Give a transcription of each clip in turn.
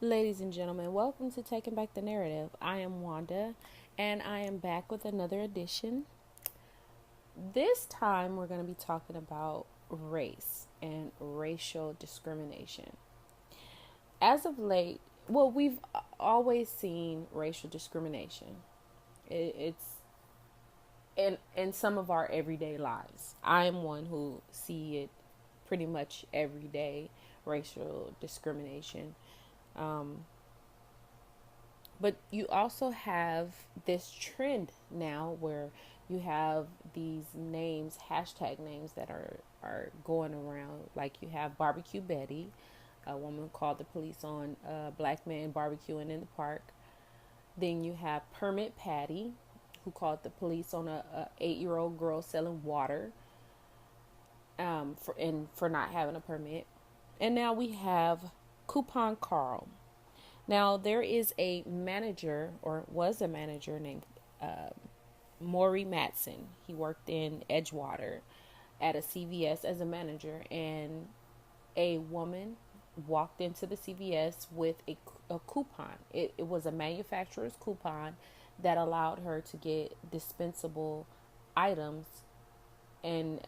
Ladies and gentlemen, welcome to Taking Back the Narrative. I am Wanda, and I am back with another edition. This time, we're going to be talking about race and racial discrimination. As of late, well, we've always seen racial discrimination. It's in some of our everyday lives. I am one who see it pretty much every day. Racial discrimination. Um, But you also have this trend now where you have these names, hashtag names that are going around. Like you have Barbecue Betty, a woman called the police on a black man barbecuing in the park. Then you have Permit Patty, who called the police on a 8-year-old girl selling water for not having a permit. And now we have Coupon Carl. Now there is a manager, or was a manager, named uh, Maury Matson. He worked in Edgewater at a CVS as a manager, and a woman walked into the CVS with a coupon. It was a manufacturer's coupon that allowed her to get dispensable items, and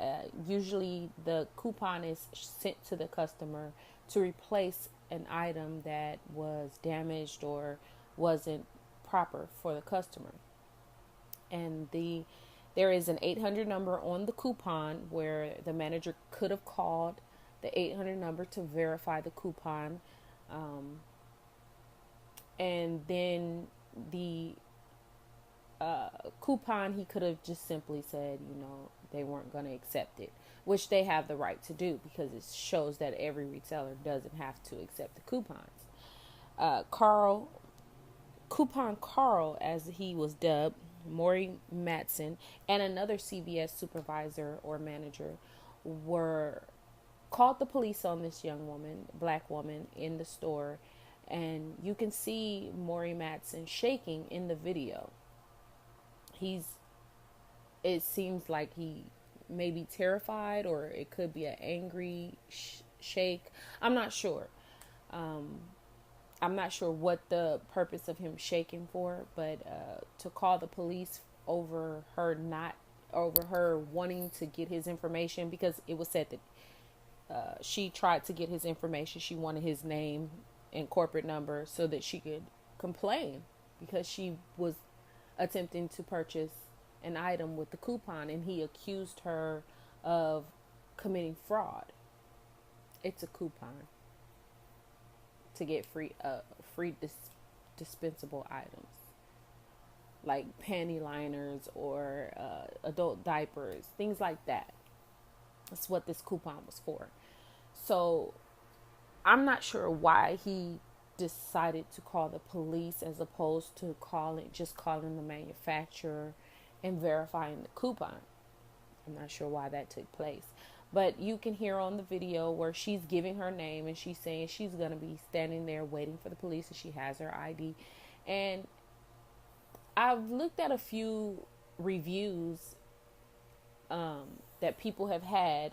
usually the coupon is sent to the customer to replace an item that was damaged or wasn't proper for the customer. And there is an 800 number on the coupon where the manager could have called the 800 number to verify the coupon, um, and then the coupon, he could have just simply said, they weren't going to accept it, which they have the right to do because it shows that every retailer doesn't have to accept the coupons. Carl, Coupon Carl, as he was dubbed, Maury Matson, and another CVS supervisor or manager were called the police on this young woman, black woman, in the store. And you can see Maury Matson shaking in the video. He's It seems like he may be terrified, or it could be an angry shake. I'm not sure. Um, I'm not sure what the purpose of him shaking for, but to call the police over her not over her wanting to get his information, because it was said that she tried to get his information. She wanted his name and corporate number so that she could complain because she was attempting to purchase an item with the coupon, and he accused her of committing fraud. It's a coupon to get dispensable items like panty liners or adult diapers, things like that. That's what this coupon was for. So I'm not sure why he decided to call the police as opposed to calling the manufacturer and verifying the coupon. I'm not sure why that took place. But you can hear on the video where she's giving her name and she's saying she's going to be standing there waiting for the police, and she has her ID. And I've looked at a few reviews that people have had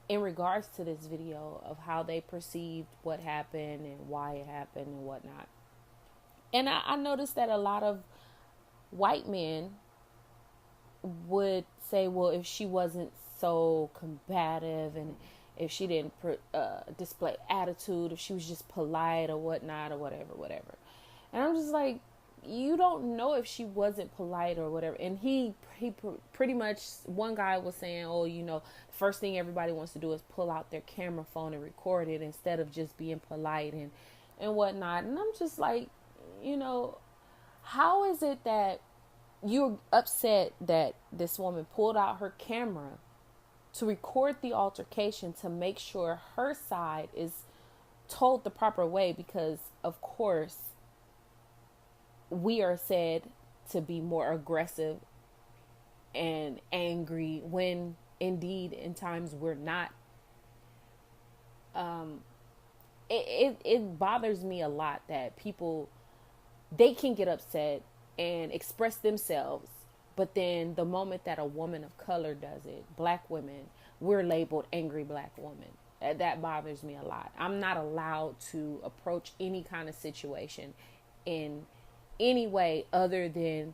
in regards to this video of how they perceived what happened and why it happened and whatnot. And I noticed that a lot of white men would say, well, if she wasn't so combative, and if she didn't display attitude, if she was just polite or whatnot or whatever. And I'm just like, you don't know if she wasn't polite or whatever. And he pretty much, one guy was saying, oh, first thing everybody wants to do is pull out their camera phone and record it instead of just being polite and whatnot. And I'm just like, how is it that you're upset that this woman pulled out her camera to record the altercation to make sure her side is told the proper way? Because of course we are said to be more aggressive and angry when indeed in times we're not. It bothers me a lot that people, they can get upset and express themselves, but then the moment that a woman of color does it, black women, we're labeled angry black woman. That bothers me a lot. I'm not allowed to approach any kind of situation in any way other than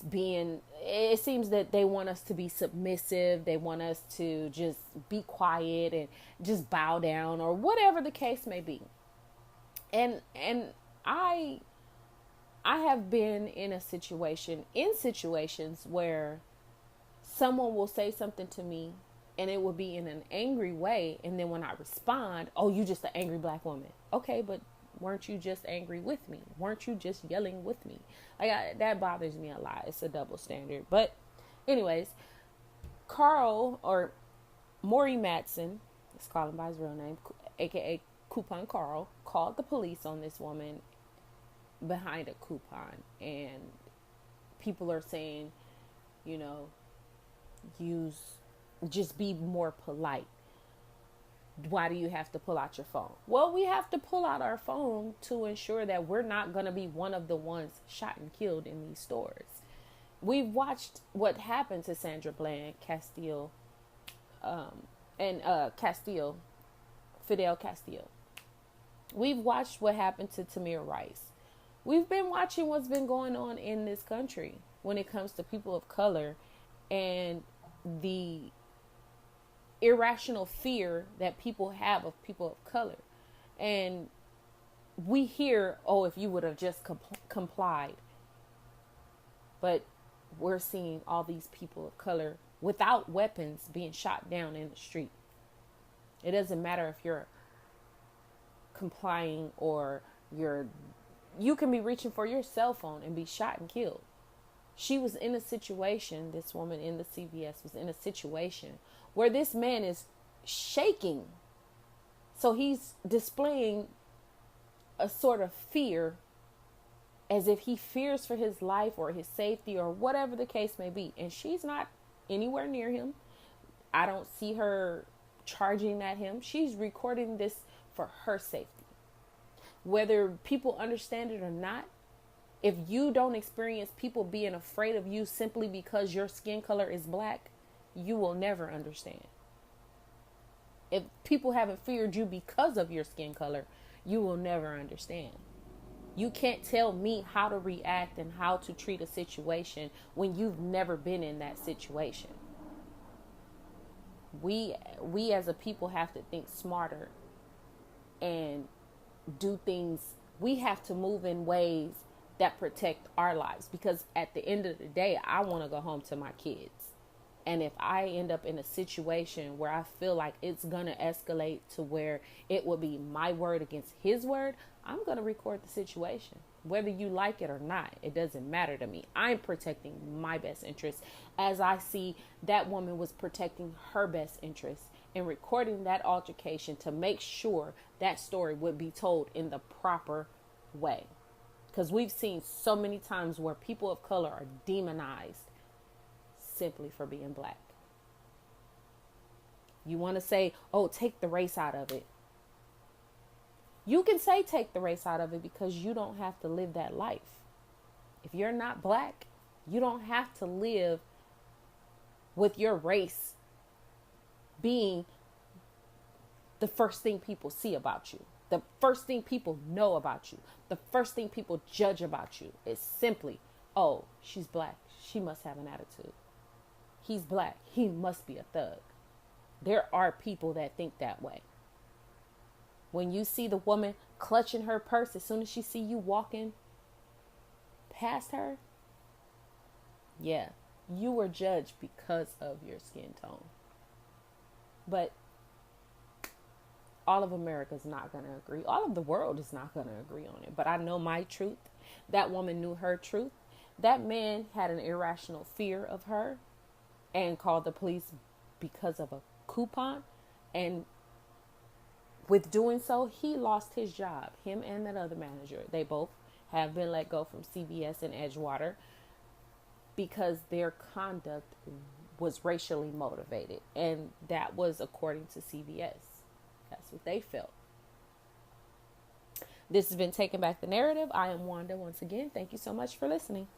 being, it seems that they want us to be submissive. They want us to just be quiet and just bow down or whatever the case may be. And I I have been in situations where someone will say something to me and it will be in an angry way. And then when I respond, oh, you just an angry black woman. Okay, but weren't you just angry with me? Weren't you just yelling with me? That bothers me a lot. It's a double standard. But anyways, Carl, or Maury Matson, let's call him by his real name, aka Coupon Carl, called the police on this woman behind a coupon. And people are saying, you know, just be more polite. Why do you have to pull out your phone? Well, we have to pull out our phone to ensure that we're not going to be one of the ones shot and killed in these stores. We've watched what happened to Sandra Bland Castillo, Fidel Castillo. We've watched what happened to Tamir Rice. We've been watching what's been going on in this country when it comes to people of color and the irrational fear that people have of people of color. And we hear, oh, if you would have just complied. But we're seeing all these people of color without weapons being shot down in the street. It doesn't matter if you're complying or you can be reaching for your cell phone and be shot and killed. She was in a situation, this woman in the CVS was in a situation where this man is shaking. So he's displaying a sort of fear, as if he fears for his life or his safety or whatever the case may be. And she's not anywhere near him. I don't see her charging at him. She's recording this for her safety. Whether people understand it or not, if you don't experience people being afraid of you simply because your skin color is black, you will never understand. If people haven't feared you because of your skin color, you will never understand. You can't tell me how to react and how to treat a situation when you've never been in that situation. We as a people have to think smarter and do things. We have to move in ways that protect our lives, because at the end of the day, I want to go home to my kids. And if I end up in a situation where I feel like it's going to escalate to where it will be my word against his word, I'm going to record the situation. Whether you like it or not, it doesn't matter to me. I'm protecting my best interests, as I see that woman was protecting her best interests and recording that altercation to make sure that story would be told in the proper way. Because we've seen so many times where people of color are demonized simply for being black. You want to say, oh, take the race out of it. You can say take the race out of it because you don't have to live that life. If you're not black, you don't have to live with your race being the first thing people see about you. The first thing people know about you, the first thing people judge about you is simply, oh, she's black. She must have an attitude. He's black. He must be a thug. There are people that think that way. When you see the woman clutching her purse as soon as she see you walking past her, yeah, you were judged because of your skin tone. But all of America's not going to agree. All of the world is not going to agree on it. But I know my truth. That woman knew her truth. That man had an irrational fear of her and called the police because of a coupon. And with doing so, he lost his job. Him and that other manager. They both have been let go from CVS and Edgewater because their conduct was racially motivated. And that was according to CVS. That's what they felt. This has been Taking Back the Narrative. I am Wanda once again. Thank you so much for listening.